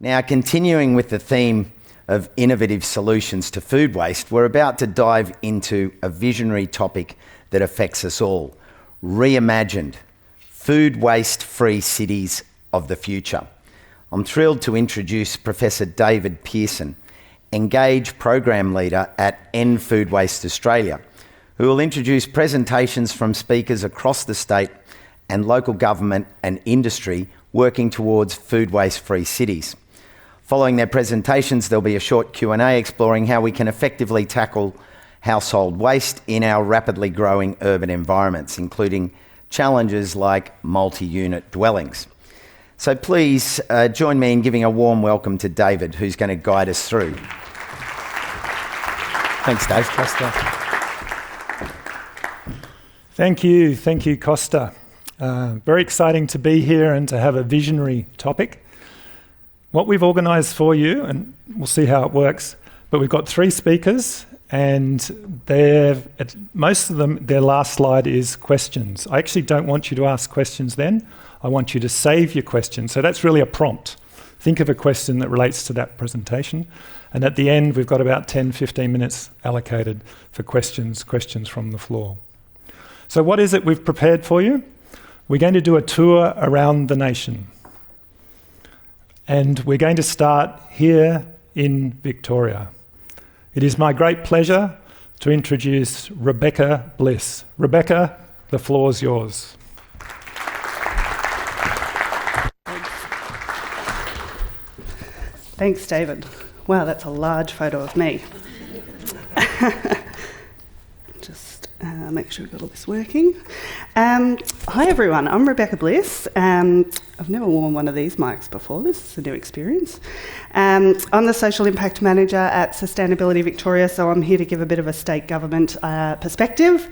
Now, continuing with the theme of innovative solutions to food waste, we're about to dive into a visionary topic that affects us all: Reimagined, food waste-free cities of the future. I'm thrilled to introduce Professor David Pearson, Engage Program Leader at End Food Waste Australia, who will introduce presentations from speakers across the state and local government and industry working towards food waste-free cities. Following their presentations, there'll be a short Q&A exploring how we can effectively tackle household waste in our rapidly growing urban environments, including challenges like multi-unit dwellings. So please join me in giving a warm welcome to David, who's going to guide us through. Thanks, Dave. Costa. Thank you, Costa. Very exciting to be here and to have a visionary topic. What we've organised for you, and we'll see how it works, but we've got 3 speakers, and most of them, their last slide is questions. I actually don't want you to ask questions then. I want you to save your questions. So that's really a prompt. Think of a question that relates to that presentation. And at the end, we've got about 10-15 minutes allocated for questions from the floor. So what is it we've prepared for you? We're going to do a tour around the nation. And we're going to start here in Victoria. It is my great pleasure to introduce Rebecca Bliss. Rebecca, the floor's yours. Thanks, David. Wow, that's a large photo of me. Just make sure we've got all this working. Hi everyone, I'm Rebecca Bliss. I've never worn one of these mics before. This is a new experience. I'm the Social Impact Manager at Sustainability Victoria, so I'm here to give a bit of a state government perspective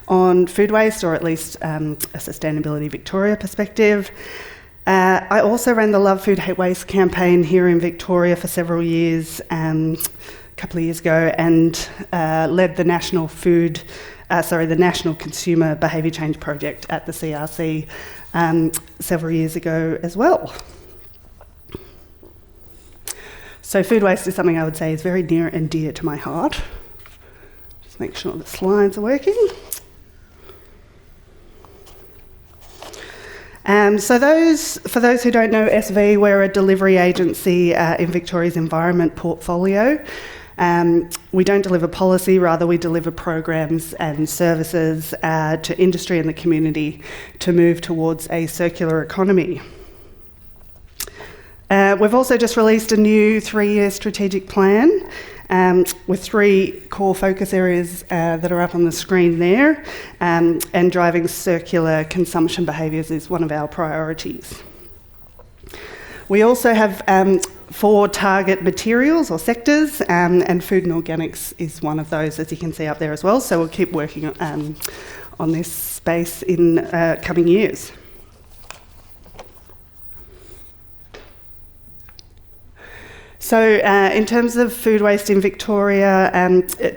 on food waste, or at least a Sustainability Victoria perspective. I also ran the Love Food Hate Waste campaign here in Victoria for several years, a couple of years ago, and led the National Consumer Behaviour Change Project at the CRC several years ago as well. So food waste is something I would say is very near and dear to my heart. Just make sure the slides are working. For those who don't know SV, we're a delivery agency in Victoria's environment portfolio. We don't deliver policy, rather we deliver programs and services to industry and the community to move towards a circular economy. We've also just released a new 3-year strategic plan with 3 core focus areas that are up on the screen there, and driving circular consumption behaviours is one of our priorities. We also have 4 target materials or sectors, and food and organics is one of those, as you can see up there as well, so we'll keep working on this space in coming years. So in terms of food waste in Victoria,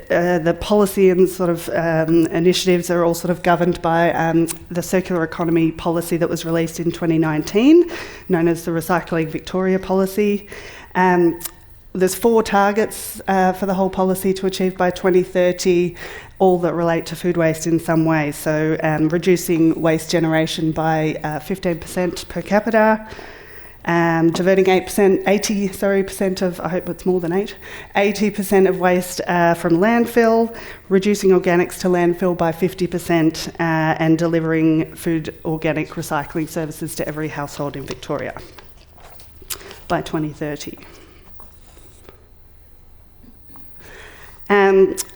the policy and sort of initiatives are all sort of governed by the circular economy policy that was released in 2019, known as the Recycling Victoria policy. There's 4 targets for the whole policy to achieve by 2030, all that relate to food waste in some way. So reducing waste generation by 15% per capita, diverting 80% of, I hope it's more than 80% of waste from landfill, reducing organics to landfill by 50%, and delivering food organic recycling services to every household in Victoria by 2030.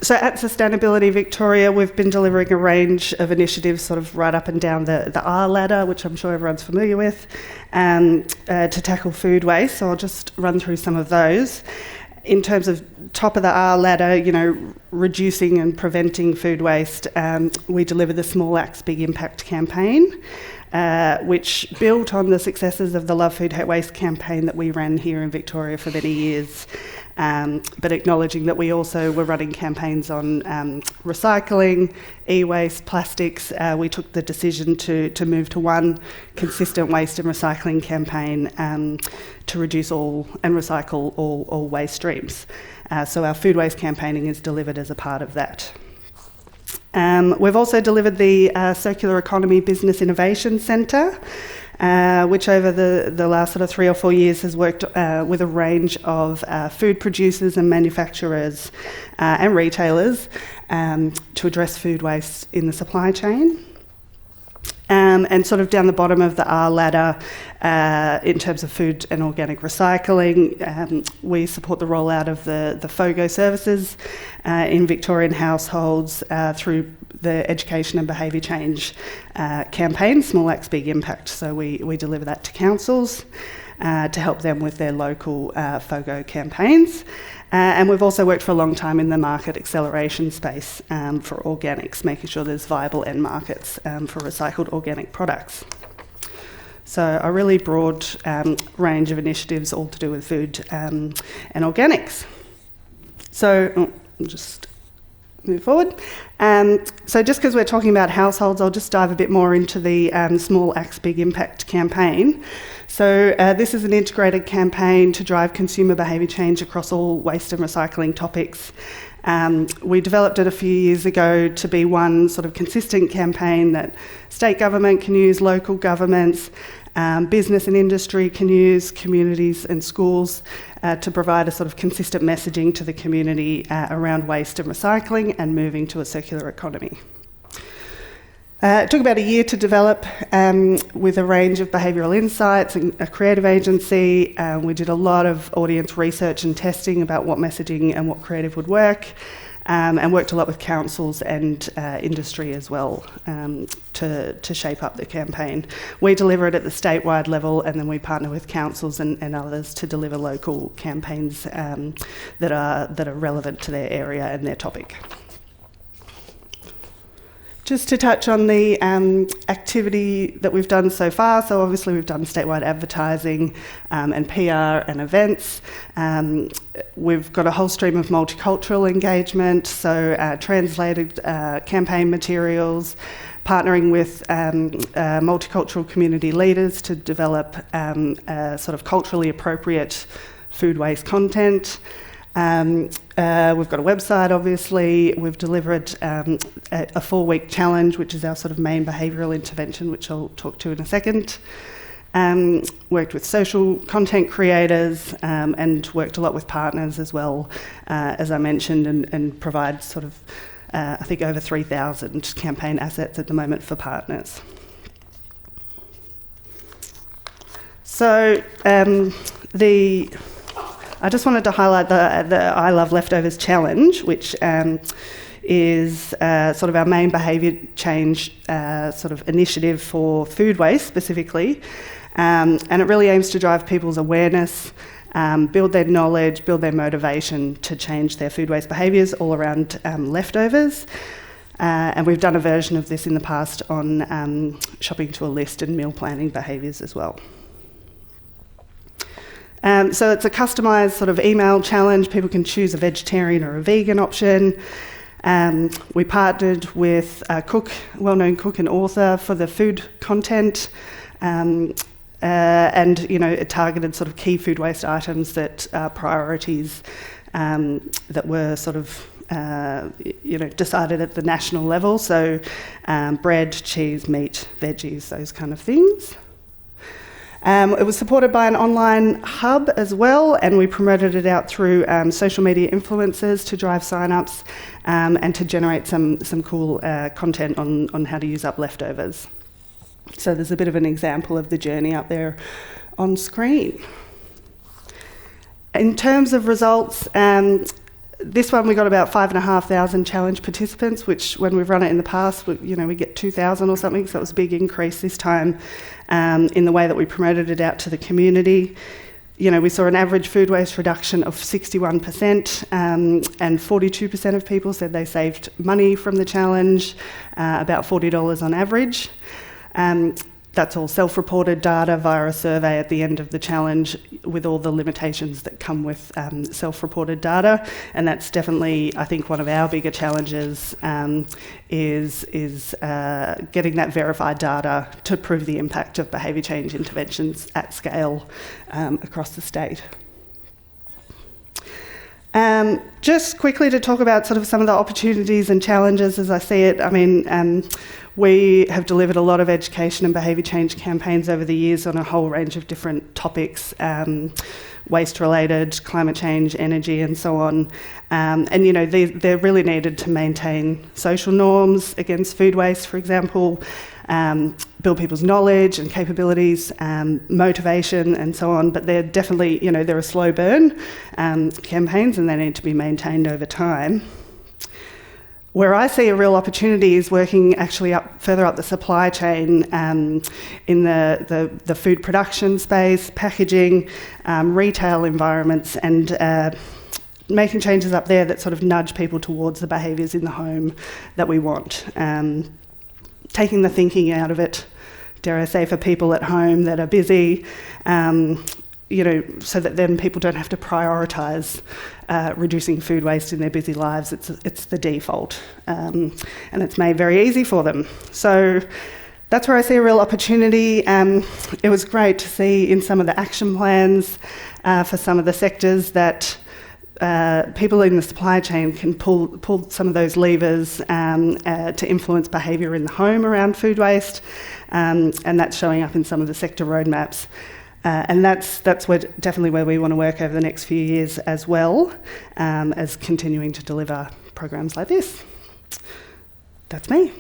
So at Sustainability Victoria, we've been delivering a range of initiatives sort of right up and down the R ladder, which I'm sure everyone's familiar with, to tackle food waste. So I'll just run through some of those. In terms of top of the R ladder, reducing and preventing food waste, we delivered the Small Acts Big Impact campaign, which built on the successes of the Love Food Hate Waste campaign that we ran here in Victoria for many years. but acknowledging that we also were running campaigns on recycling, e-waste, plastics. We took the decision to move to one consistent waste and recycling campaign to reduce all and recycle all waste streams. So our food waste campaigning is delivered as a part of that. We've also delivered the Circular Economy Business Innovation Centre, which over the last sort of 3 or 4 years has worked with a range of food producers and manufacturers and retailers to address food waste in the supply chain. And sort of down the bottom of the R ladder, in terms of food and organic recycling, we support the rollout of the FOGO services in Victorian households through the education and behaviour change campaign, Small Acts Big Impact. So we deliver that to councils to help them with their local FOGO campaigns. And we've also worked for a long time in the market acceleration space for organics, making sure there's viable end markets for recycled organic products. So a really broad range of initiatives, all to do with food and organics. So I'll just move forward. So just because we're talking about households, I'll just dive a bit more into the Small Acts Big Impact campaign. So this is an integrated campaign to drive consumer behaviour change across all waste and recycling topics. We developed it a few years ago to be one sort of consistent campaign that state government can use, local governments, business and industry can use, communities and schools to provide a sort of consistent messaging to the community around waste and recycling and moving to a circular economy. It took about a year to develop with a range of behavioural insights and a creative agency. We did a lot of audience research and testing about what messaging and what creative would work, and worked a lot with councils and industry as well to shape up the campaign. We deliver it at the statewide level, and then we partner with councils and others to deliver local campaigns that are relevant to their area and their topic. Just to touch on the activity that we've done so far, so obviously we've done statewide advertising and PR and events. We've got a whole stream of multicultural engagement, so translated campaign materials, partnering with multicultural community leaders to develop sort of culturally appropriate food waste content. We've got a website, obviously. We've delivered a 4-week challenge, which is our sort of main behavioural intervention, which I'll talk to in a second. Worked with social content creators and worked a lot with partners as well, as I mentioned, and provide sort of, I think, over 3,000 campaign assets at the moment for partners. So I just wanted to highlight the I Love Leftovers challenge, which is sort of our main behaviour change sort of initiative for food waste specifically. And it really aims to drive people's awareness, build their knowledge, build their motivation to change their food waste behaviours all around leftovers. And we've done a version of this in the past on shopping to a list and meal planning behaviours as well. So it's a customised sort of email challenge. People can choose a vegetarian or a vegan option. We partnered with a well-known cook and author for the food content, and it targeted sort of key food waste items that are priorities that were sort of decided at the national level. So bread, cheese, meat, veggies, those kind of things. It was supported by an online hub as well, and we promoted it out through social media influencers to drive sign-ups and to generate some cool content on how to use up leftovers. So there's a bit of an example of the journey up there on screen. In terms of results, this one we got about 5,500 challenge participants, which when we've run it in the past, we get 2,000 or something, so it was a big increase this time in the way that we promoted it out to the community. We saw an average food waste reduction of 61%, and 42% of people said they saved money from the challenge, about $40 on average. That's all self-reported data via a survey at the end of the challenge, with all the limitations that come with self-reported data. And that's definitely, I think, one of our bigger challenges, is getting that verified data to prove the impact of behaviour change interventions at scale across the state. Just quickly to talk about sort of some of the opportunities and challenges as I see it. I mean, we have delivered a lot of education and behaviour change campaigns over the years on a whole range of different topics, waste-related, climate change, energy, and so on. And, you know, they're really needed to maintain social norms against food waste, for example, build people's knowledge and capabilities, motivation, and so on. But they're definitely, you know, they're a slow burn campaigns, and they need to be maintained over time. Where I see a real opportunity is working actually further up the supply chain, in the food production space, packaging, retail environments, and making changes up there that sort of nudge people towards the behaviours in the home that we want. Taking the thinking out of it, dare I say, for people at home that are busy, you know, so that then people don't have to prioritise reducing food waste in their busy lives. It's the default, and it's made very easy for them. So that's where I see a real opportunity. It was great to see in some of the action plans for some of the sectors that people in the supply chain can pull some of those levers to influence behaviour in the home around food waste, and that's showing up in some of the sector roadmaps. And that's definitely where we want to work over the next few years as well, as continuing to deliver programs like this. That's me.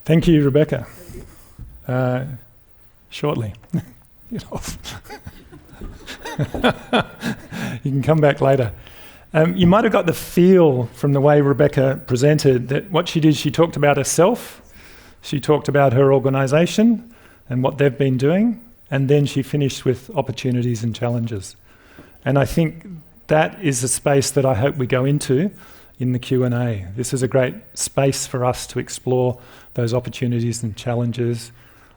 Thank you, Rebecca. Shortly. Get off. You can come back later. You might have got the feel from the way Rebecca presented that what she did, she talked about herself, she talked about her organisation and what they've been doing, and then she finished with opportunities and challenges. And I think that is a space that I hope we go into in the Q&A. This is a great space for us to explore those opportunities and challenges,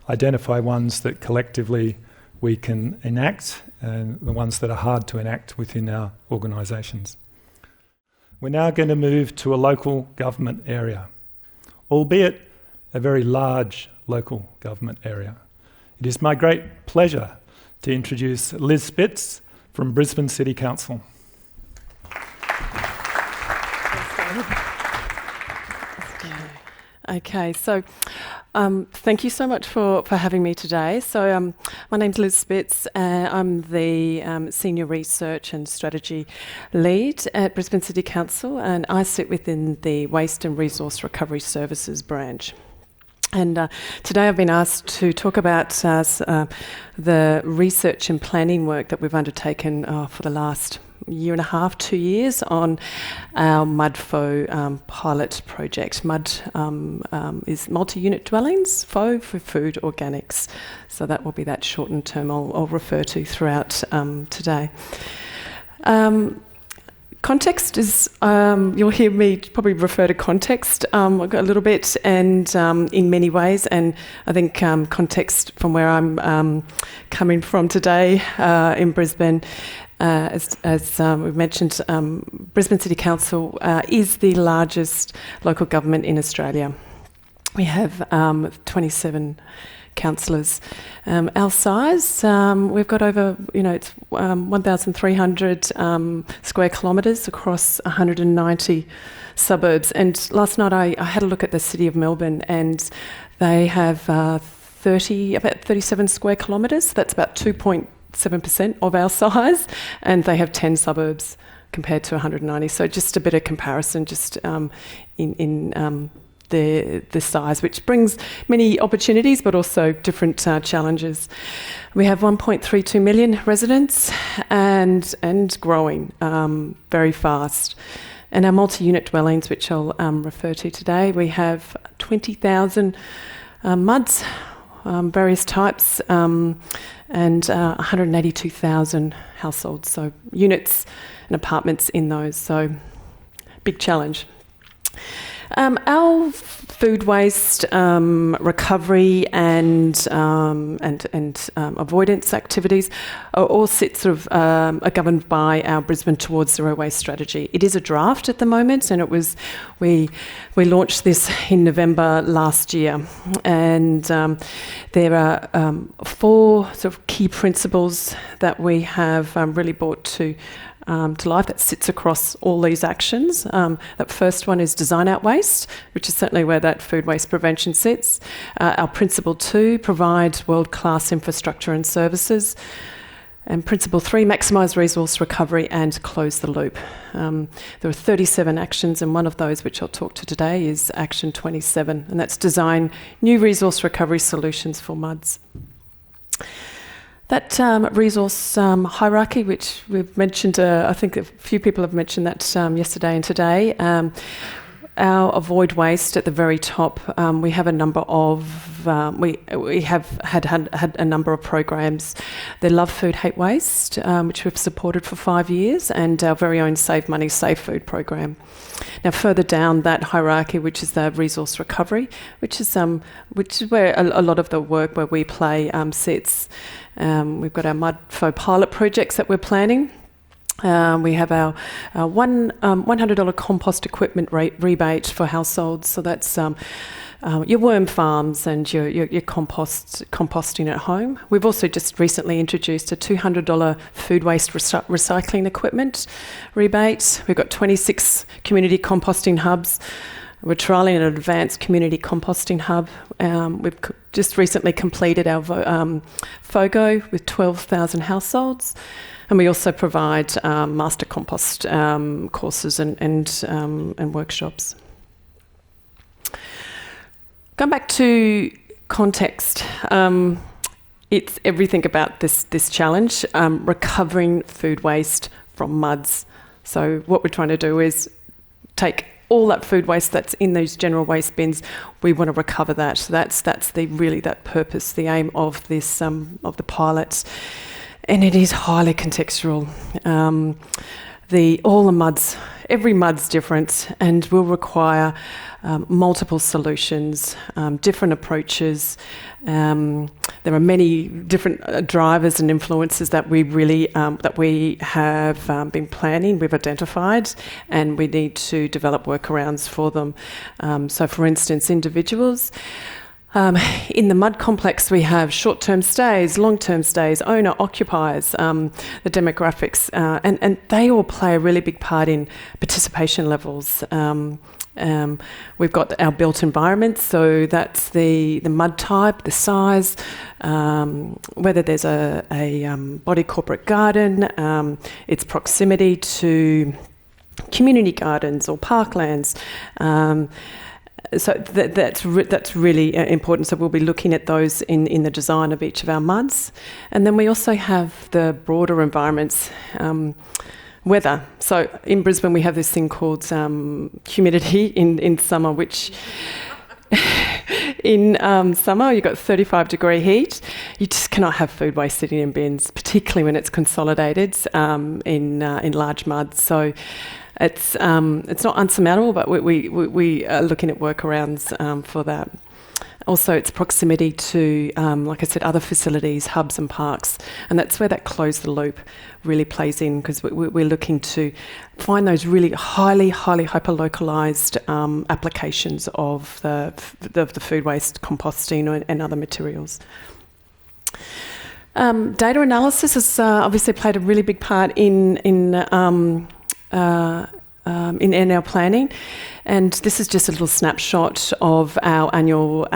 identify ones that collectively we can enact and the ones that are hard to enact within our organisations. We're now going to move to a local government area, albeit a very large local government area. It is my great pleasure to introduce Liz Spitz from Brisbane City Council. Okay, so thank you so much for having me today. So my name's Liz Spitz. I'm the Senior Research and Strategy Lead at Brisbane City Council, and I sit within the Waste and Resource Recovery Services branch. And today I've been asked to talk about the research and planning work that we've undertaken for the last year and a half, 2 years on our MUD-FO pilot project. MUD is multi-unit dwellings, FO for food organics. So that will be that shortened term I'll refer to throughout today. Context is, you'll hear me probably refer to context a little bit and in many ways, and I think context from where I'm coming from today in Brisbane, as we've mentioned, Brisbane City Council is the largest local government in Australia. We have 27 councillors. Our size, we've got over, it's 1,300 square kilometres across 190 suburbs. And last night I had a look at the City of Melbourne, and they have about 37 square kilometres. That's about 2.7% of our size, and they have 10 suburbs compared to 190. So just a bit of comparison, just in the size, which brings many opportunities but also different challenges. We have 1.32 million residents and growing very fast. And our multi-unit dwellings, which I'll refer to today, we have 20,000 MUDs, various types, and 182,000 households, so units and apartments in those, so big challenge. Our food waste recovery and avoidance activities are all are governed by our Brisbane Towards Zero Waste strategy. It is a draft at the moment, and we launched this in November last year. And there are 4 sort of key principles that we have really brought to life that sits across all these actions. That first one is design out waste, which is certainly where that food waste prevention sits. Our principle 2, provide world-class infrastructure and services. And principle 3, maximise resource recovery and close the loop. There are 37 actions, and one of those which I'll talk to today is action 27, and that's design new resource recovery solutions for MUDs. That resource hierarchy, which we've mentioned, I think a few people have mentioned that yesterday and today. Our avoid waste at the very top. We have a number of we have had a number of programs. The Love Food Hate Waste, which we've supported for 5 years, and our very own Save Money Save Food program. Now, further down that hierarchy, which is the resource recovery, which is where a lot of the work where we play sits. We've got our MUDFO pilot projects that we're planning. We have our $100 compost equipment rebate for households. So that's your worm farms and your composting at home. We've also just recently introduced a $200 food waste recycling equipment rebate. We've got 26 community composting hubs. We're trialling an advanced community composting hub. We've just recently completed our FOGO with 12,000 households. And we also provide master compost courses and workshops. Going back to context, it's everything about this challenge, recovering food waste from MUDs. So what we're trying to do is take all that food waste that's in those general waste bins. We want to recover that. So that's that purpose, the aim of this of the pilot. And it is highly contextual. All the MUDs, every MUD's different and will require multiple solutions, different approaches. There are many different drivers and influences that we really have been planning, we've identified, and we need to develop workarounds for them. So, for instance, individuals. In the MUD complex, we have short-term stays, long-term stays, owner-occupiers, the demographics, and they all play a really big part in participation levels. We've got our built environment, so that's the MUD type, the size, whether there's a body corporate garden, its proximity to community gardens or parklands. So that's really important. So we'll be looking at those in the design of each of our MUDs. And then we also have the broader environments, weather. So in Brisbane we have this thing called humidity in summer, which in summer you've got 35-degree heat. You just cannot have food waste sitting in bins, particularly when it's consolidated in large MUDs. So it's not unsurmountable, but we are looking at workarounds for that. Also, it's proximity to, like I said, other facilities, hubs and parks, and that's where that close the loop really plays in, because we're looking to find those really highly hyper-localised applications of the food waste composting and other materials. Data analysis has obviously played a really big part in our planning, and this is just a little snapshot of our annual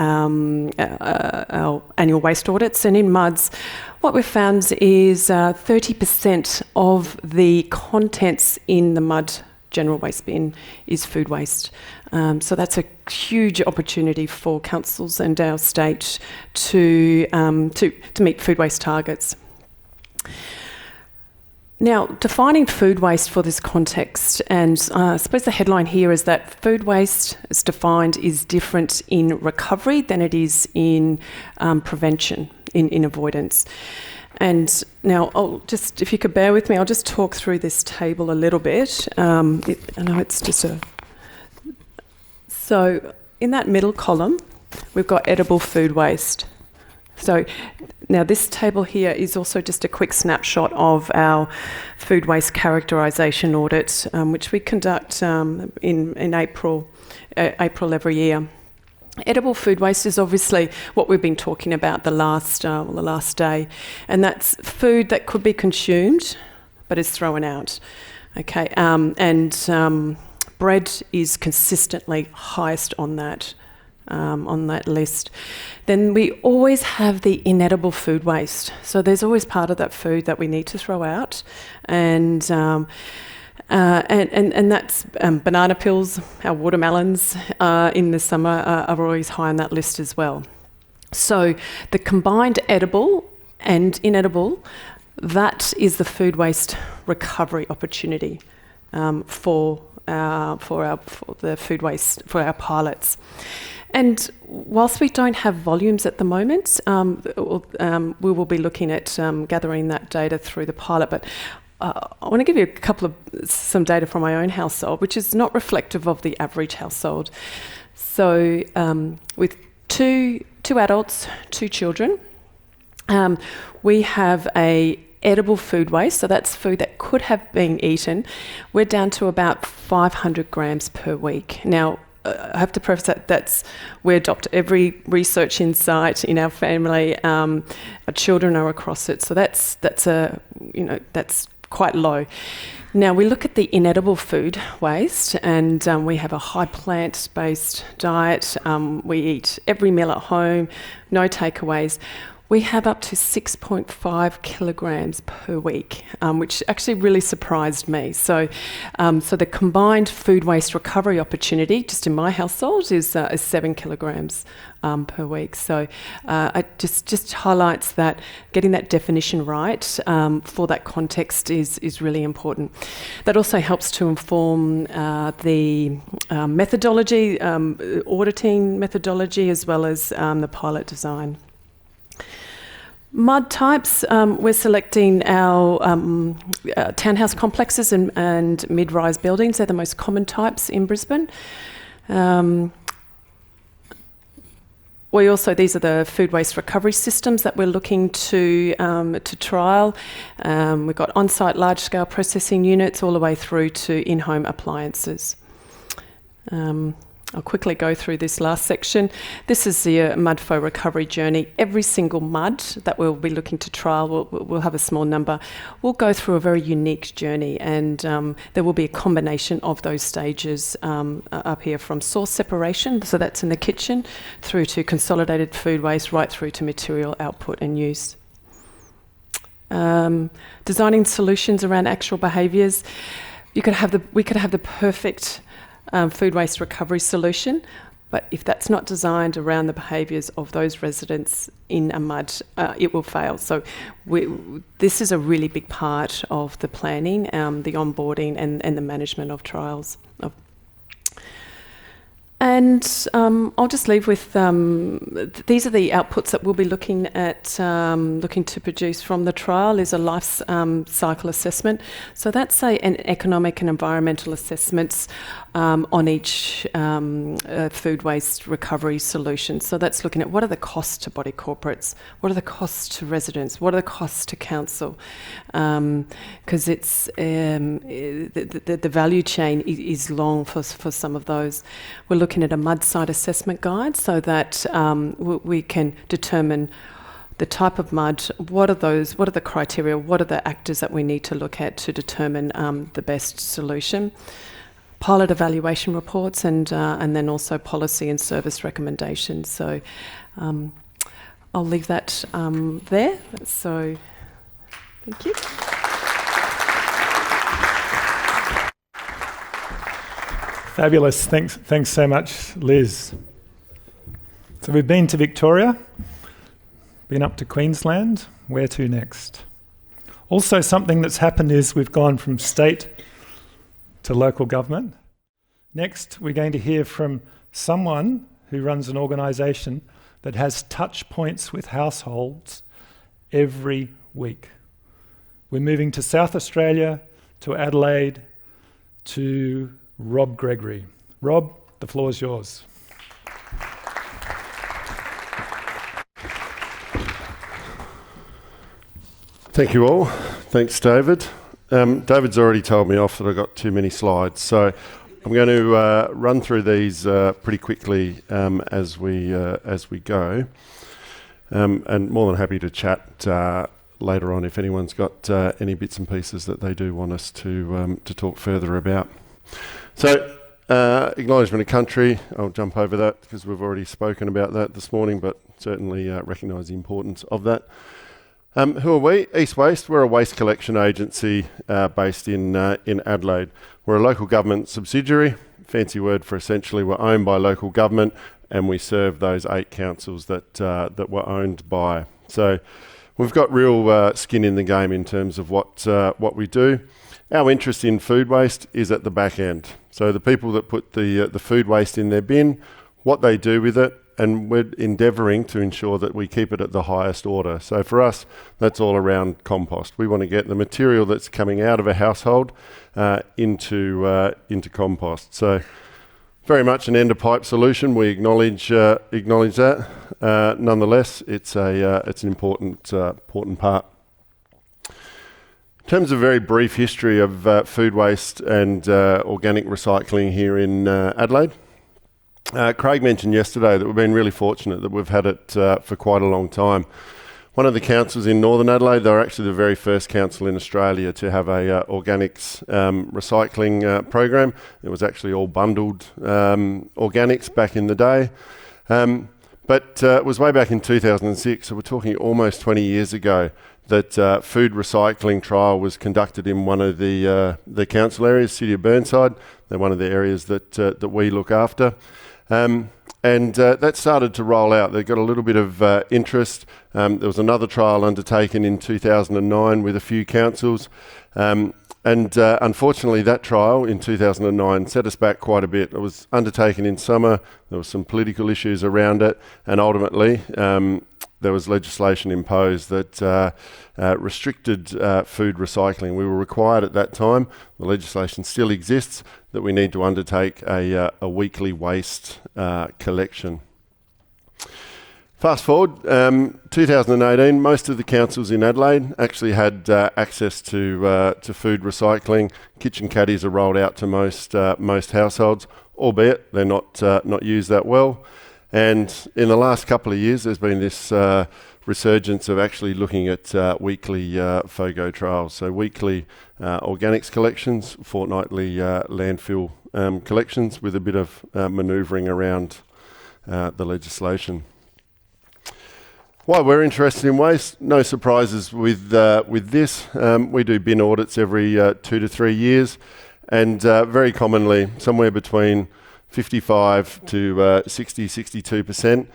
waste audits. And in MUDs, what we've found is 30% of the contents in the MUD general waste bin is food waste. So that's a huge opportunity for councils and our state to meet food waste targets. Now, defining food waste for this context, and I suppose the headline here is that food waste, as defined, is different in recovery than it is in prevention, in avoidance. And now, if you could bear with me, I'll just talk through this table a little bit. I know it's just So, in that middle column, we've got edible food waste. So now this table here is also just a quick snapshot of our food waste characterisation audit, which we conduct in April every year. Edible food waste is obviously what we've been talking about the last day, and that's food that could be consumed but is thrown out. Okay, and bread is consistently highest on that list. Then we always have the inedible food waste. So there's always part of that food that we need to throw out, and that's banana peels, our watermelons in the summer are always high on that list as well. So the combined edible and inedible, that is the food waste recovery opportunity for the food waste for our pilots. And whilst we don't have volumes at the moment, we will be looking at gathering that data through the pilot. But I want to give you some data from my own household, which is not reflective of the average household. So with two adults, 2 children, we have a edible food waste, so that's food that could have been eaten. We're down to about 500 grams per week. Now, I have to preface that we adopt every research insight in our family. Our children are across it, so that's quite low. Now we look at the inedible food waste, and we have a high plant-based diet. We eat every meal at home, no takeaways. We have up to 6.5 kilograms per week, which actually really surprised me. So the combined food waste recovery opportunity, just in my household, is 7 kilograms per week. So it just highlights that getting that definition right for that context is really important. That also helps to inform the methodology, auditing methodology, as well as the pilot design. Mud types, we're selecting our townhouse complexes and mid-rise buildings. They're the most common types in Brisbane. These are the food waste recovery systems that we're looking to trial. We've got on-site large-scale processing units all the way through to in-home appliances. I'll quickly go through this last section. This is the MUDFO recovery journey. Every single MUD that we'll be looking to trial, we'll have a small number, we'll go through a very unique journey, and there will be a combination of those stages up here, from source separation, so that's in the kitchen, through to consolidated food waste, right through to material output and use. Designing solutions around actual behaviours. We could have the perfect food waste recovery solution, but if that's not designed around the behaviours of those residents in a MUD, it will fail. So this is a really big part of the planning, the onboarding and the management of trials. And I'll just leave with, these are the outputs that we'll be looking at, looking to produce from the trial, is a life cycle assessment. So that's an economic and environmental assessments on each food waste recovery solution. So that's looking at what are the costs to body corporates, what are the costs to residents, what are the costs to council, because it's the value chain is long for some of those. We're looking at a MUD site assessment guide so that we can determine the type of MUD, what are the criteria, what are the actors that we need to look at to determine the best solution. Pilot evaluation reports, and then also policy and service recommendations. So I'll leave that there. So thank you. Fabulous. Thanks so much, Liz. So we've been to Victoria, been up to Queensland. Where to next? Also, something that's happened is we've gone from state to local government. Next, we're going to hear from someone who runs an organisation that has touch points with households every week. We're moving to South Australia, to Adelaide, to Rob Gregory. Rob, the floor is yours. Thank you all. Thanks, David. David's already told me off that I got too many slides, so I'm going to run through these pretty quickly as we go, and more than happy to chat later on if anyone's got any bits and pieces that they do want us to talk further about. So, acknowledgement of country. I'll jump over that because we've already spoken about that this morning, but certainly recognise the importance of that. Who are we? East Waste. We're a waste collection agency based in Adelaide. We're a local government subsidiary. Fancy word for essentially we're owned by local government, and we serve those 8 councils that we're owned by. So we've got real skin in the game in terms of what we do. Our interest in food waste is at the back end. So the people that put the food waste in their bin, what they do with it, and we're endeavouring to ensure that we keep it at the highest order. So for us, that's all around compost. We want to get the material that's coming out of a household into compost. So very much an end-of-pipe solution. We acknowledge that. Nonetheless, it's an important part. In terms of very brief history of food waste and organic recycling here in Adelaide, Craig mentioned yesterday that we've been really fortunate that we've had it for quite a long time. One of the councils in Northern Adelaide, they were actually the very first council in Australia to have a organics recycling program. It was actually all bundled organics back in the day. But it was way back in 2006, so we're talking almost 20 years ago, that food recycling trial was conducted in one of the council areas, City of Burnside. They're one of the areas that we look after. And that started to roll out. They got a little bit of interest. There was another trial undertaken in 2009 with a few councils. And unfortunately, that trial in 2009 set us back quite a bit. It was undertaken in summer. There were some political issues around it. And ultimately, there was legislation imposed that restricted food recycling. We were required at that time, the legislation still exists, that we need to undertake a weekly waste collection. Fast forward, 2018, most of the councils in Adelaide actually had access to food recycling. Kitchen caddies are rolled out to most households, albeit they're not used that well. And in the last couple of years, there's been this resurgence of actually looking at weekly FOGO trials. So weekly organics collections, fortnightly landfill collections with a bit of manoeuvring around the legislation. Why we're interested in waste, no surprises with this. We do bin audits every 2 to 3 years, and very commonly somewhere between 55 to 60, 62%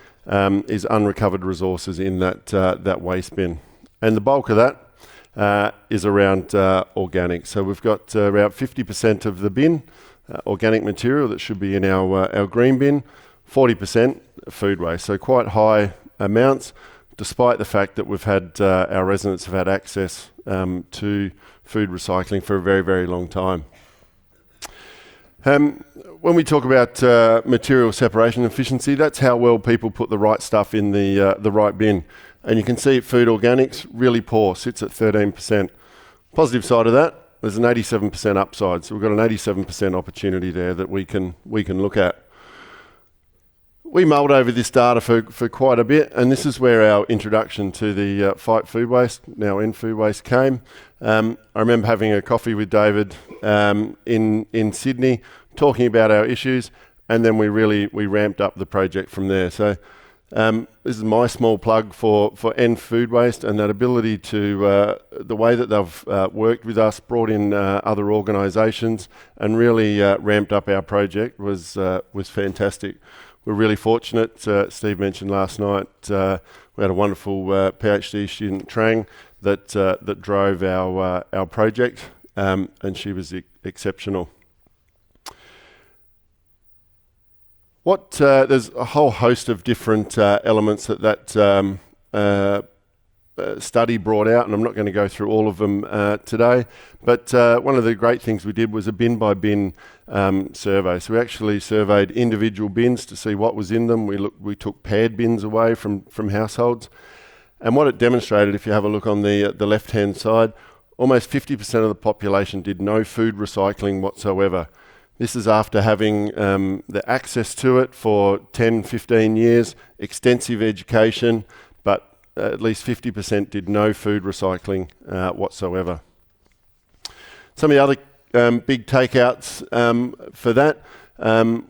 is unrecovered resources in that waste bin. And the bulk of that is around organic. So we've got about 50% of the bin, organic material that should be in our green bin, 40% food waste. So quite high amounts, despite the fact that we've had our residents have had access to food recycling for a very, very long time. When we talk about material separation efficiency, that's how well people put the right stuff in the right bin. And you can see food organics, really poor, sits at 13%. Positive side of that, there's an 87% upside. So we've got an 87% opportunity there that we can look at. We mulled over this data for quite a bit, and this is where our introduction to the Fight Food Waste, now End Food Waste, came. I remember having a coffee with David in Sydney, talking about our issues, and then we ramped up the project from there. So this is my small plug for End Food Waste, and that ability to, the way that they've worked with us, brought in other organisations, and really ramped up our project was fantastic. we're really fortunate. Steve mentioned last night we had a wonderful PhD student, Trang, that drove our project, and she was exceptional. There's a whole host of different elements that study brought out, and I'm not going to go through all of them today, but one of the great things we did was a bin-by-bin survey. So we actually surveyed individual bins to see what was in them. We took paired bins away from households, and what it demonstrated, if you have a look on the left-hand side, almost 50% of the population did no food recycling whatsoever. This is after having the access to it for 10, 15 years, extensive education, but at least 50% did no food recycling whatsoever. Some of the other big takeouts for that,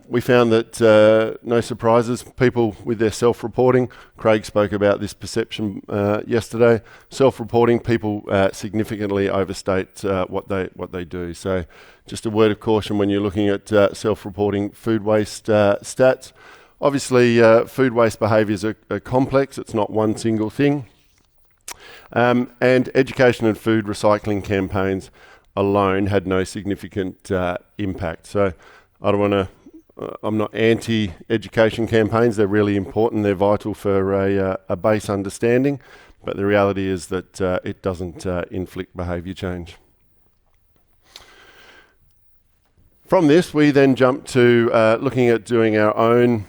we found that, no surprises, people with their self-reporting, Craig spoke about this perception yesterday, self-reporting, people significantly overstate what they do. So just a word of caution when you're looking at self-reporting food waste stats. Obviously, food waste behaviours are complex. It's not one single thing. And education and food recycling campaigns alone had no significant impact. So I'm not anti-education campaigns. They're really important. They're vital for a base understanding. But the reality is that it doesn't inflict behaviour change. From this, we then jump to looking at doing our own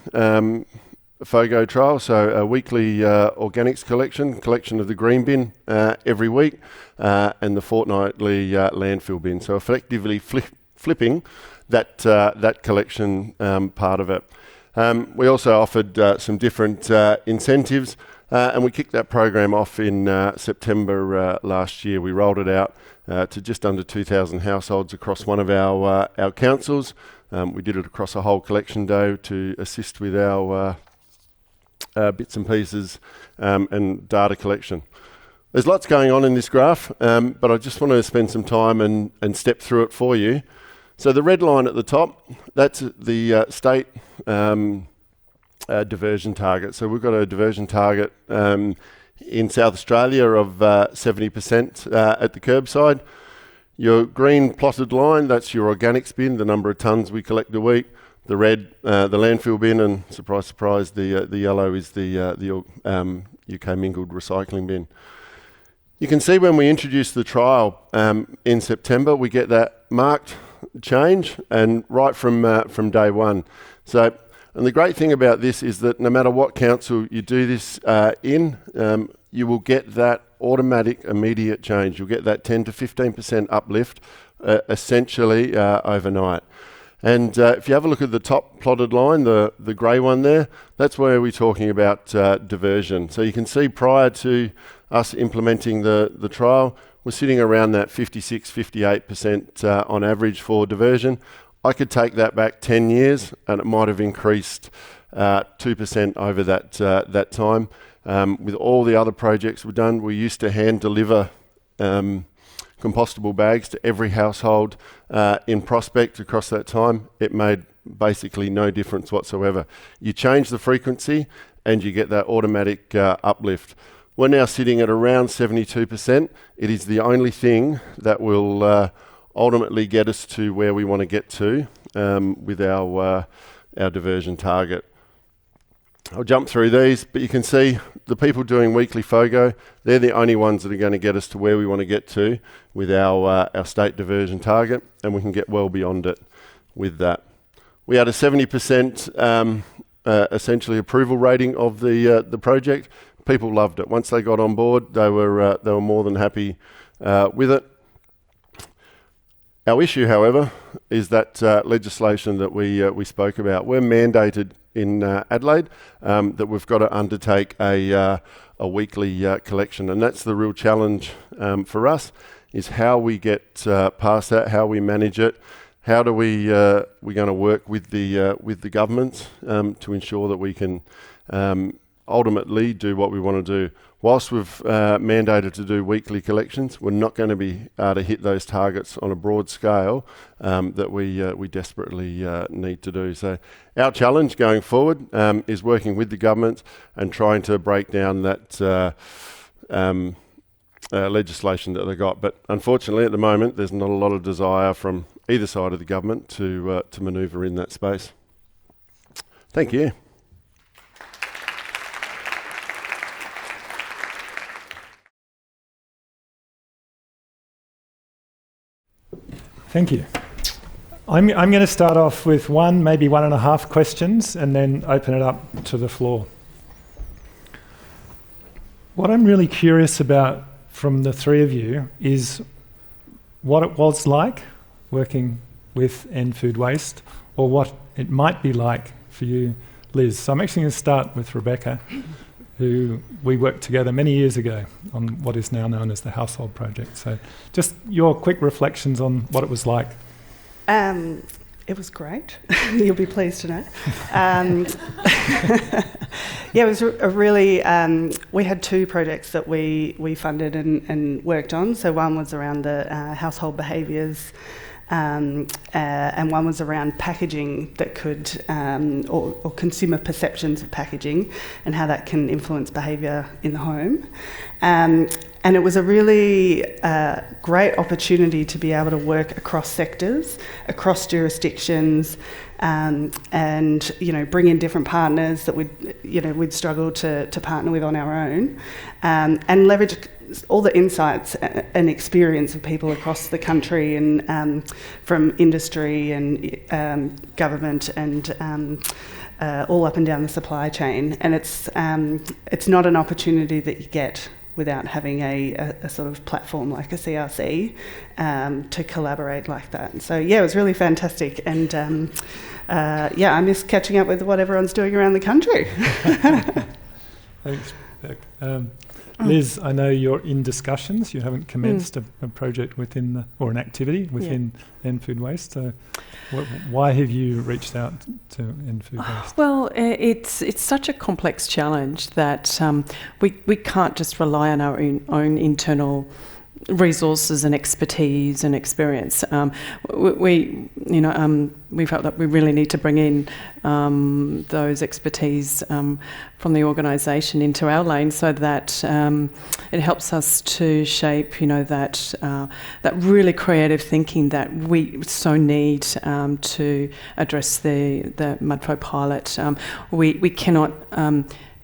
FOGO trial, so a weekly organics collection of the green bin every week, and the fortnightly landfill bin. So effectively flipping that collection part of it. We also offered some different incentives, and we kicked that program off in September last year. We rolled it out to just under 2,000 households across one of our councils. We did it across a whole collection day to assist with our bits and pieces and data collection. There's lots going on in this graph, but I just want to spend some time and step through it for you. So the red line at the top, that's the state diversion target. So we've got a diversion target in South Australia of 70% at the curbside. Your green plotted line, that's your organics bin, the number of tonnes we collect a week. The red, the landfill bin, and surprise, surprise, the yellow is the UK mingled recycling bin. You can see when we introduced the trial in September, we get that marked change, and right from day one. So, and the great thing about this is that no matter what council you do this in, you will get that automatic immediate change. You'll get that 10 to 15% uplift essentially overnight. And if you have a look at the top plotted line, the grey one there, that's where we're talking about diversion. So you can see prior to us implementing the trial, we're sitting around that 56, 58% on average for diversion. I could take that back 10 years and it might have increased 2% over that time. With all the other projects we've done, we used to hand deliver compostable bags to every household in Prospect across that time. It made basically no difference whatsoever. You change the frequency and you get that automatic uplift. We're now sitting at around 72%. It is the only thing that will ultimately get us to where we want to get to with our diversion target. I'll jump through these, but you can see the people doing weekly FOGO, they're the only ones that are going to get us to where we want to get to with our state diversion target, and we can get well beyond it with that. We had a 70% essentially approval rating of the project. People loved it. Once they got on board, they were more than happy with it. Our issue, however, is that legislation that we spoke about. We're mandated in Adelaide that we've got to undertake a weekly collection, and that's the real challenge for us, is how we get past that, how we manage it, how do we're going to work with the governments to ensure that we can ultimately do what we want to do. Whilst we've mandated to do weekly collections, we're not going to be able to hit those targets on a broad scale that we desperately need to do. So our challenge going forward is working with the government and trying to break down that legislation that they got. But unfortunately, at the moment, there's not a lot of desire from either side of the government to manoeuvre in that space. Thank you. Thank you. I'm going to start off with one, maybe 1.5 questions, and then open it up to the floor. What I'm really curious about from the three of you is what it was like working with end food waste, or what it might be like for you, Liz. So I'm actually going to start with Rebecca, who we worked together many years ago on what is now known as the Household Project. So just your quick reflections on what it was like. It was great. You'll be pleased to know. Yeah, it was a really... we had 2 projects that we funded and worked on. So one was around the household behaviours, and one was around packaging that could, or consumer perceptions of packaging and how that can influence behaviour in the home. And it was a really great opportunity to be able to work across sectors, across jurisdictions, and bring in different partners that we'd struggle to partner with on our own, and leverage all the insights and experience of people across the country, and from industry and government and all up and down the supply chain. And it's not an opportunity that you get without having a sort of platform like a CRC to collaborate like that. So yeah, it was really fantastic, and I miss catching up with what everyone's doing around the country. Thanks, Beck. Liz, I know you're in discussions. You haven't commenced a project within or an activity within End Food Waste. So why have you reached out to End Food Waste? Well, it's such a complex challenge that we can't just rely on our own internal resources and expertise and experience. We felt that we really need to bring in those expertise from the organisation into our lane, so that it helps us to shape, that really creative thinking that we so need to address the Mudflow pilot. We cannot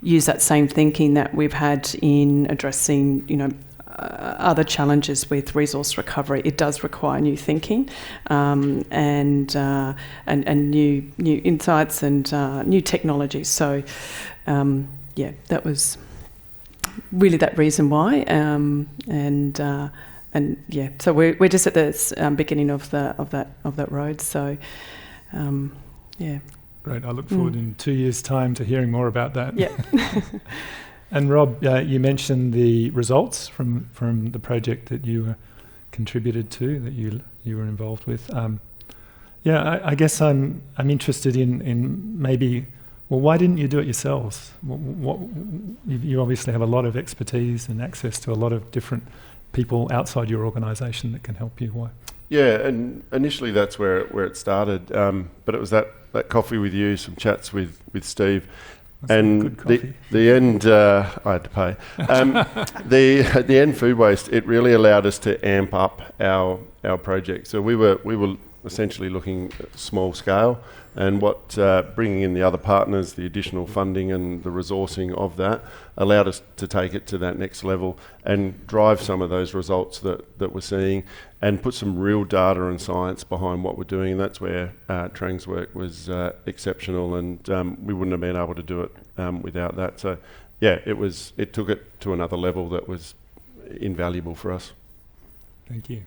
use that same thinking that we've had in addressing, other challenges with resource recovery. It does require new thinking, and new insights and new technologies. So, that was really that reason why. So we're just at the beginning of that road. So, Great. I look forward in 2 years' time to hearing more about that. Yeah. And Rob, you mentioned the results from the project that you contributed to, that you were involved with. I guess I'm interested in maybe, well, why didn't you do it yourselves? You obviously have a lot of expertise and access to a lot of different people outside your organisation that can help you. Why? Yeah, and initially that's where it started. But it was that coffee with you, some chats with Steve. That's and the end, I had to pay. The end food waste, it really allowed us to amp up our project. So we were essentially looking at small scale, and what bringing in the other partners, the additional funding and the resourcing of that allowed us to take it to that next level and drive some of those results that we're seeing, and put some real data and science behind what we're doing. And that's where Trang's work was exceptional, and we wouldn't have been able to do it without that. So yeah, it took it to another level that was invaluable for us. Thank you.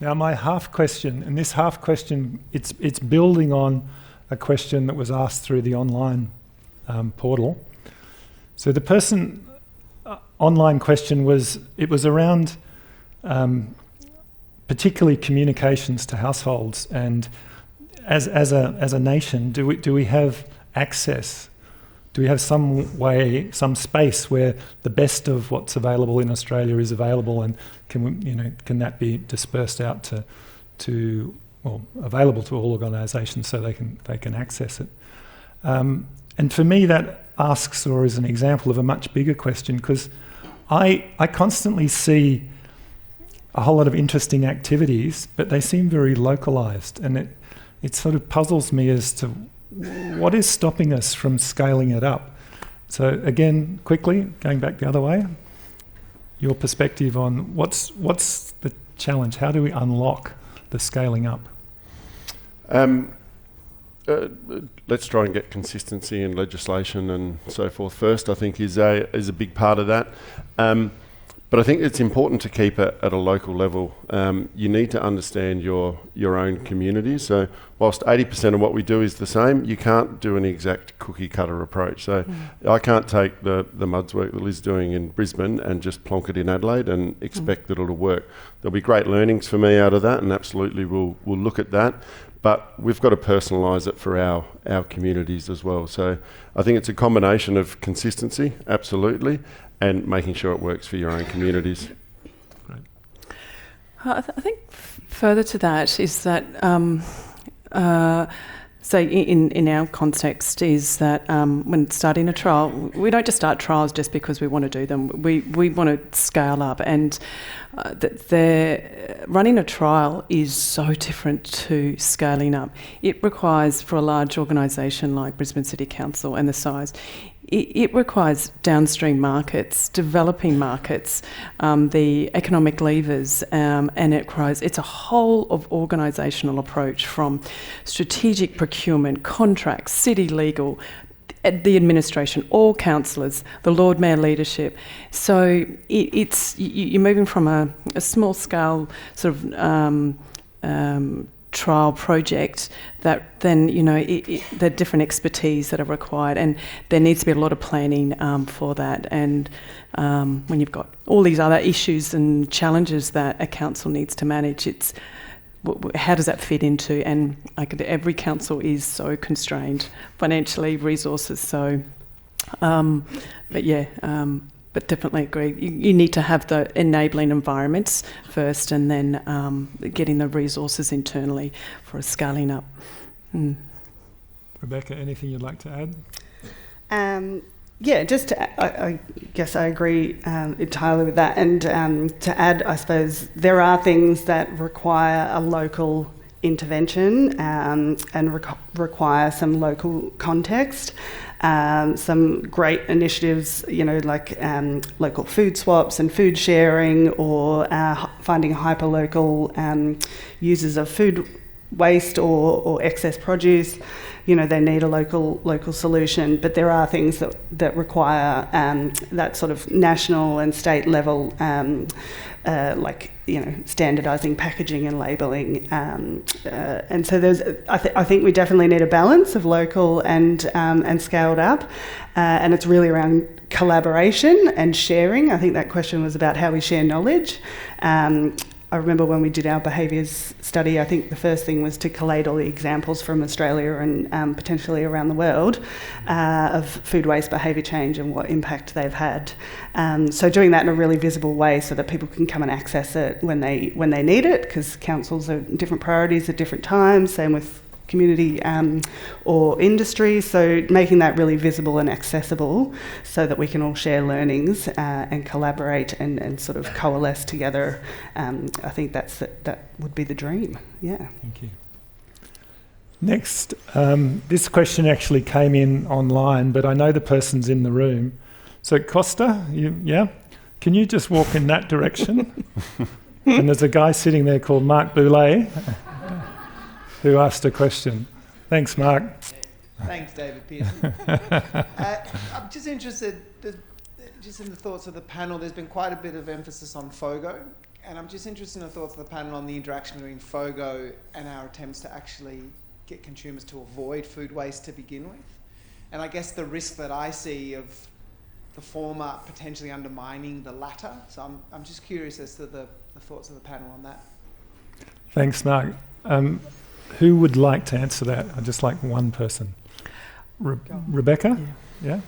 Now my half question, and this half question, it's building on a question that was asked through the online portal. So the person online question was around particularly communications to households, and as a nation, do we have access do we have some way, some space where the best of what's available in Australia is available, and can that be dispersed out to available to all organisations so they can access it? And for me, that asks or is an example of a much bigger question, because I constantly see a whole lot of interesting activities, but they seem very localised, and it sort of puzzles me as to what is stopping us from scaling it up. So again, quickly, going back the other way, your perspective on what's the challenge? How do we unlock the scaling up? Let's try and get consistency in legislation and so forth first, I think is a big part of that. But I think it's important to keep it at a local level. You need to understand your own community. So whilst 80% of what we do is the same, you can't do an exact cookie cutter approach. So I can't take the MUDS work that Liz doing in Brisbane and just plonk it in Adelaide and expect that it'll work. There'll be great learnings for me out of that, and absolutely we'll look at that. But we've got to personalise it for our communities as well. So I think it's a combination of consistency, absolutely, and making sure it works for your own communities. Great. I think further to that is that, say in our context, is that when starting a trial, we don't just start trials just because we want to do them. We want to scale up, and running a trial is so different to scaling up. It requires, for a large organisation like Brisbane City Council and the size, it requires downstream markets, developing markets, the economic levers, and it's a whole of organisational approach, from strategic procurement, contracts, city legal, the administration, all councillors, the Lord Mayor leadership. So you're moving from a small scale sort of trial project that then, the different expertise that are required, and there needs to be a lot of planning for that. And when you've got all these other issues and challenges that a council needs to manage, it's how does that fit into? And every council is so constrained financially, resources. So, but definitely agree. You need to have the enabling environments first, and then getting the resources internally for a scaling up. Rebecca, anything you'd like to add? I guess I agree entirely with that. And to add, I suppose, there are things that require a local intervention and require some local context. Some great initiatives, like local food swaps and food sharing, or finding hyper-local users of food waste or excess produce. They need a local solution, but there are things that require that sort of national and state level, standardising packaging and labelling, and so I think we definitely need a balance of local and scaled up, and it's really around collaboration and sharing. I think that question was about how we share knowledge. I remember when we did our behaviours study, I think the first thing was to collate all the examples from Australia and potentially around the world of food waste behaviour change and what impact they've had. So doing that in a really visible way so that people can come and access it when they need it, because councils are different priorities at different times, same with community or industry, so making that really visible and accessible so that we can all share learnings and collaborate and sort of coalesce together. I think that would be the dream. Yeah. Thank you. Next, this question actually came in online, but I know the person's in the room. So Costa, can you just walk in that direction? And there's a guy sitting there called Mark Boulay who asked a question. Thanks, Mark. Thanks, David Pearson. I'm just interested, just in the thoughts of the panel. There's been quite a bit of emphasis on FOGO, and I'm just interested in the thoughts of the panel on the interaction between FOGO and our attempts to actually get consumers to avoid food waste to begin with. And I guess the risk that I see of the former potentially undermining the latter. So I'm just curious as to the thoughts of the panel on that. Thanks, Mark. Who would like to answer that? I'd just like one person. Rebecca? Yeah.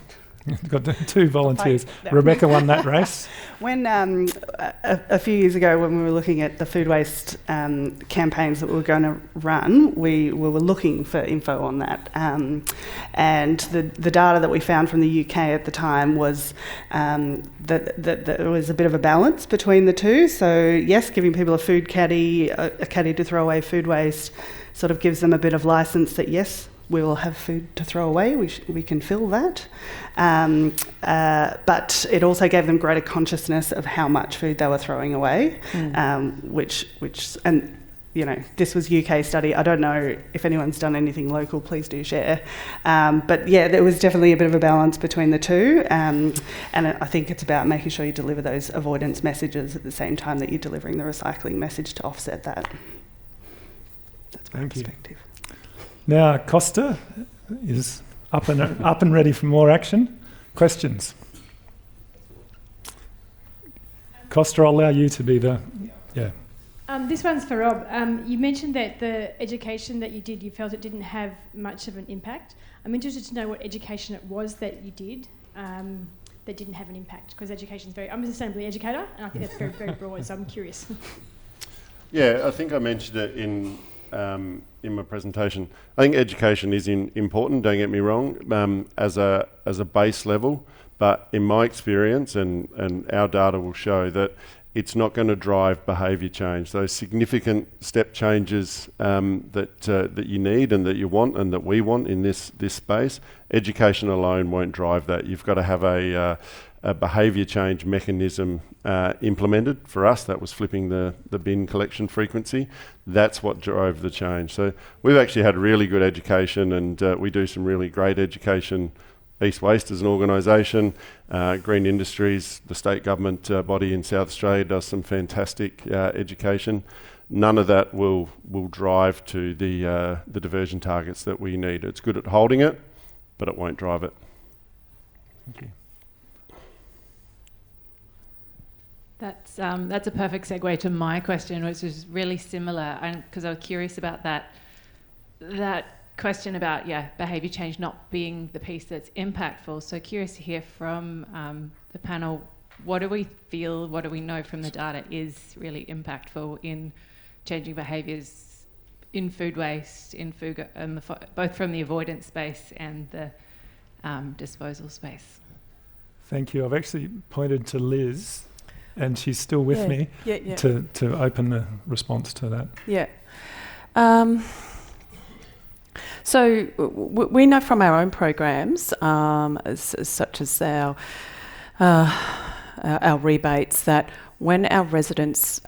Got two volunteers. No. Rebecca won that race. When a few years ago, when we were looking at the food waste campaigns that we were going to run, we were looking for info on that. And the data that we found from the UK at the time was that there was a bit of a balance between the two. So yes, giving people a food caddy, a caddy to throw away food waste, sort of gives them a bit of license that yes, we will have food to throw away, we can fill that. But it also gave them greater consciousness of how much food they were throwing away, which and you know, this was UK study. I don't know if anyone's done anything local, please do share. But yeah, there was definitely a bit of a balance between the two. And I think it's about making sure you deliver those avoidance messages at the same time that you're delivering the recycling message to offset that. That's my perspective. Now, Costa is up and ready for more action. Questions? Costa, I'll allow you to be the... Yeah. This one's for Rob. You mentioned that the education that you did, you felt it didn't have much of an impact. I'm interested to know what education it was that you did that didn't have an impact, because education is I'm a sustainability educator, and I think that's very, very broad, so I'm curious. Yeah, I think I mentioned it in my presentation. I think education is important, don't get me wrong, as a base level, but in my experience, and our data will show that it's not going to drive behaviour change. Those significant step changes that you need and that you want and that we want in this space, education alone won't drive that. You've got to have a behaviour change mechanism implemented. For us, that was flipping the bin collection frequency. That's what drove the change. So we've actually had really good education, and we do some really great education. East Waste as an organisation, Green Industries, the state government body in South Australia, does some fantastic education. None of that will drive to the diversion targets that we need. It's good at holding it, but it won't drive it. Thank you. That's a perfect segue to my question, which is really similar, because I was curious about that question about behaviour change not being the piece that's impactful. So curious to hear from the panel, what do we feel, what do we know from the data is really impactful in changing behaviours in food waste, in food, both from the avoidance space and the disposal space? Thank you. I've actually pointed to Liz, and she's still with me to open the response to that. Yeah. So we know from our own programs, such as our rebates, that when our residents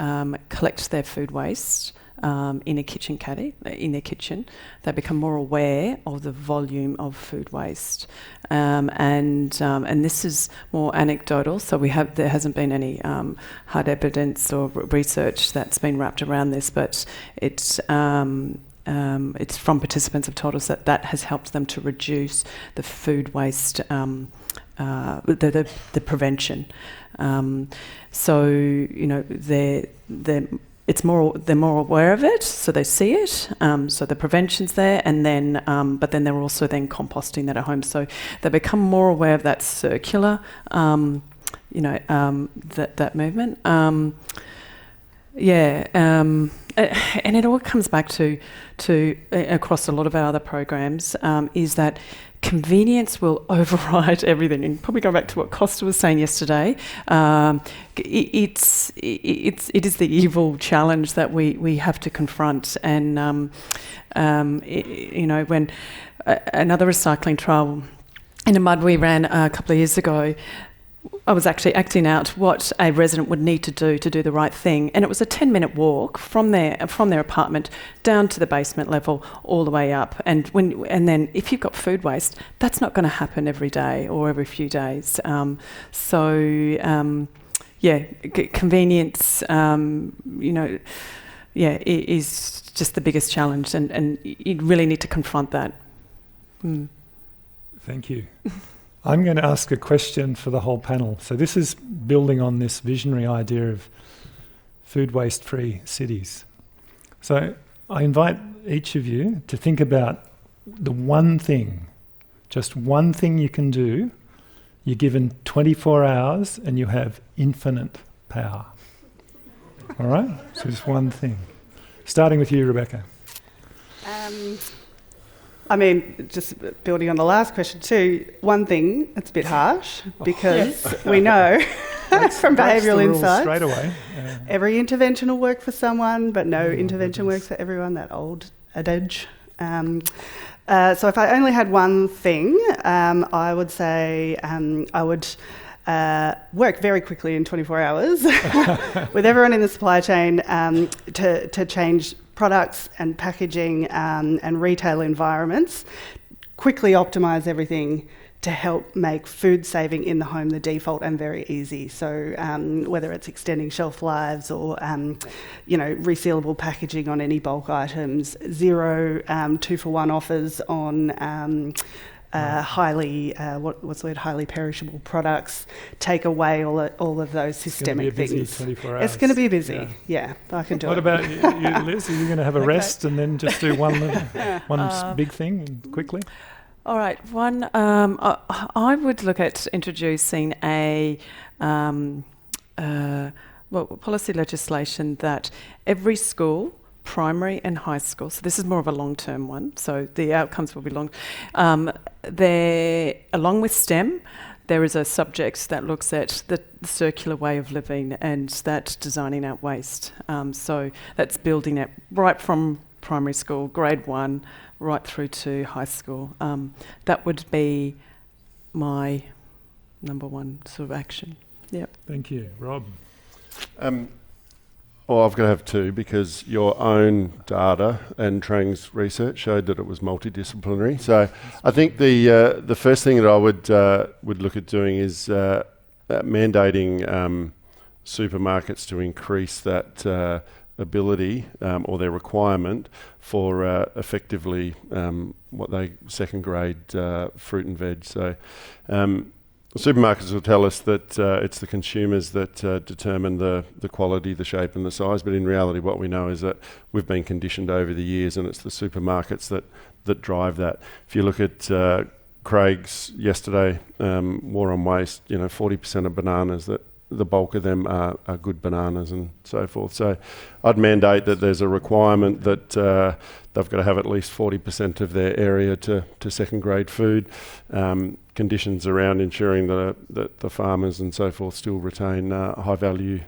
collect their food waste in a kitchen caddy, in their kitchen, they become more aware of the volume of food waste, and this is more anecdotal. So there hasn't been any hard evidence or research that's been wrapped around this, but it's from participants have told us that has helped them to reduce the food waste, the prevention. So you know they're more aware of it, so they see it. So the prevention's there, and then but then they're also then composting that at home. So they become more aware of that circular, that movement. And it all comes back to across a lot of our other programs, is that convenience will override everything. And probably going back to what Costa was saying yesterday, it is the evil challenge that we have to confront. And when another recycling trial in a mud we ran a couple of years ago, I was actually acting out what a resident would need to do the right thing, and it was a 10-minute walk from their apartment down to the basement level, all the way up. And then if you've got food waste, that's not going to happen every day or every few days. Convenience, is just the biggest challenge, and you really need to confront that. Thank you. I'm going to ask a question for the whole panel. So this is building on this visionary idea of food waste-free cities. So I invite each of you to think about the one thing Just one thing you can do. You're given 24 hours and you have infinite power. All right? So just one thing. Starting with you, Rebecca. I mean, just building on the last question too, one thing, it's a bit harsh because we know from behavioural insights, straight away. every intervention will work for someone, but no intervention works for everyone, that old adage. So if I only had one thing, I would say I would work very quickly in 24 hours with everyone in the supply chain to change products and packaging and retail environments, quickly optimise everything to help make food saving in the home the default and very easy. So whether it's extending shelf lives or resealable packaging on any bulk items, 0 2-for-1 offers on highly highly perishable products, take away all of those systemic things. 24 hours. It's going to be busy. Yeah, I can do it. What about you, Liz? Are you going to have a rest and then just do one big thing quickly? All right. One, I would look at introducing a policy legislation that every school, primary and high school, so this is more of a long-term one, so the outcomes will be long. Along with STEM, there is a subject that looks at the circular way of living and that designing out waste. So that's building it right from primary school, grade 1, right through to high school. That would be my number one sort of action. Yep. Thank you. Rob? Well, I've got to have two because your own data and Trang's research showed that it was multidisciplinary. So I think the first thing that I would look at doing is mandating supermarkets to increase that ability or their requirement for effectively what they second grade fruit and veg. So supermarkets will tell us that it's the consumers that determine the quality, the shape and the size, but in reality what we know is that we've been conditioned over the years and it's the supermarkets that drive that. If you look at Craig's yesterday, War on Waste, 40% of bananas, that the bulk of them are good bananas and so forth. So I'd mandate that there's a requirement that they've got to have at least 40% of their area to second grade food. Conditions around ensuring that the farmers and so forth still retain high value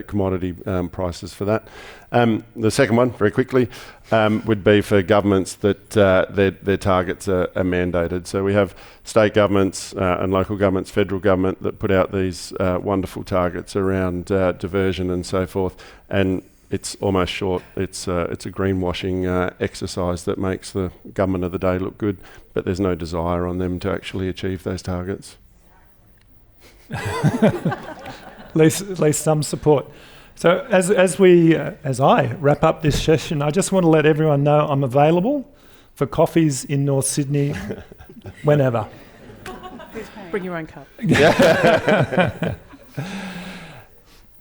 commodity prices for that. The second one, very quickly, would be for governments that their targets are mandated. So we have state governments and local governments, federal government that put out these wonderful targets around diversion and so forth, and it's almost short. It's a greenwashing exercise that makes the government of the day look good, but there's no desire on them to actually achieve those targets. At least some support. So as I wrap up this session, I just want to let everyone know I'm available for coffees in North Sydney whenever. Bring your own cup.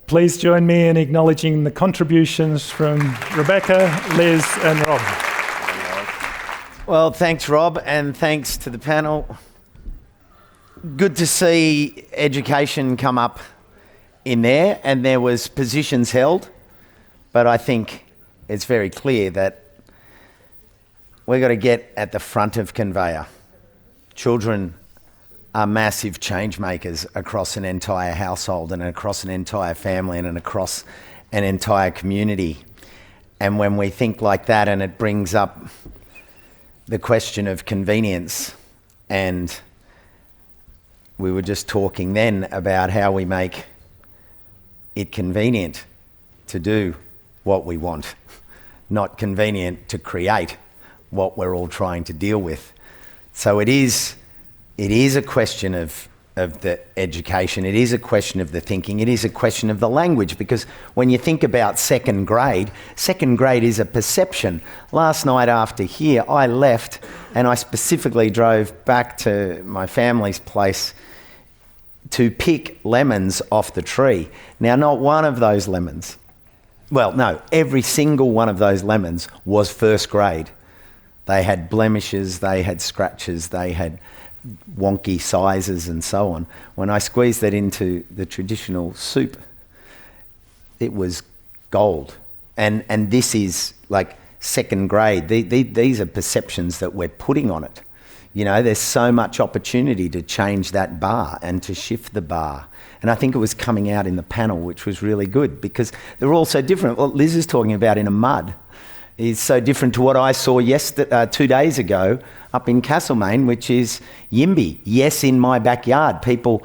Please join me in acknowledging the contributions from Rebecca, Liz and Rob. Well, thanks, Rob, and thanks to the panel. Good to see education come up in there, and there was positions held, but I think it's very clear that we've got to get at the front of conveyor. Children are massive change makers across an entire household and across an entire family and across an entire community. And when we think like that, and it brings up the question of convenience, and we were just talking then about how we make it convenient to do what we want, not convenient to create what we're all trying to deal with. So it is a question of the education, it is a question of the thinking, it is a question of the language, because when you think about second grade is a perception. Last night after here, I left and I specifically drove back to my family's place to pick lemons off the tree. Now, not one of those lemons, well, no, every single one of those lemons was first grade. They had blemishes, they had scratches, they had wonky sizes and so on. When I squeezed that into the traditional soup, it was gold. And this is like second grade. These are perceptions that we're putting on it. You know, there's so much opportunity to change that bar and to shift the bar. And I think it was coming out in the panel, which was really good because they're all so different. What Liz is talking about in a mud is so different to what I saw 2 days ago up in Castlemaine, which is Yimby. Yes, in my backyard, people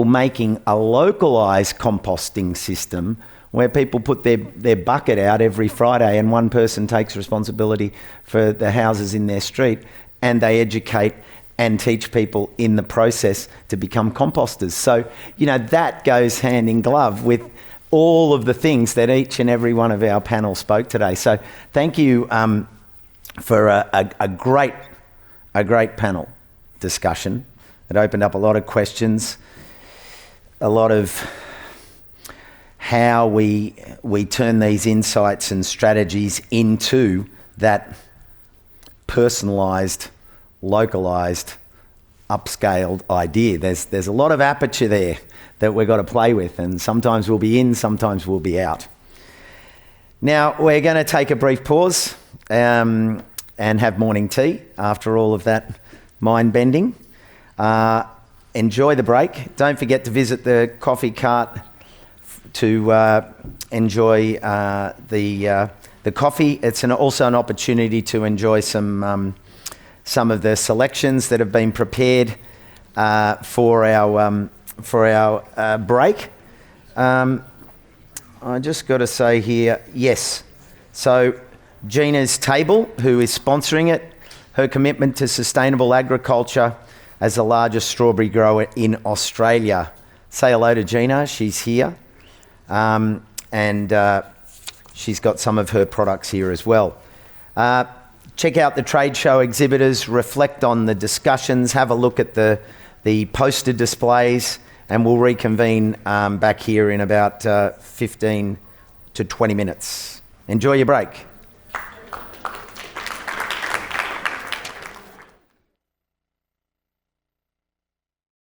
making a localised composting system where people put their bucket out every Friday and one person takes responsibility for the houses in their street, and they educate and teach people in the process to become composters. So, you know, that goes hand in glove with all of the things that each and every one of our panel spoke today. So thank you for a great panel discussion. It opened up a lot of questions, a lot of how we turn these insights and strategies into that personalised, localised, upscaled idea. There's a lot of aperture there that we've got to play with, and sometimes we'll be in, sometimes we'll be out. Now, we're going to take a brief pause and have morning tea after all of that mind-bending. Enjoy the break. Don't forget to visit the coffee cart to enjoy the coffee. It's also an opportunity to enjoy some of the selections that have been prepared for our break. I just got to say here, yes. So Gina's Table, who is sponsoring it, her commitment to sustainable agriculture as the largest strawberry grower in Australia. Say hello to Gina, she's here. And she's got some of her products here as well. Check out the trade show exhibitors, reflect on the discussions, have a look at the poster displays, and we'll reconvene back here in about 15 to 20 minutes. Enjoy your break.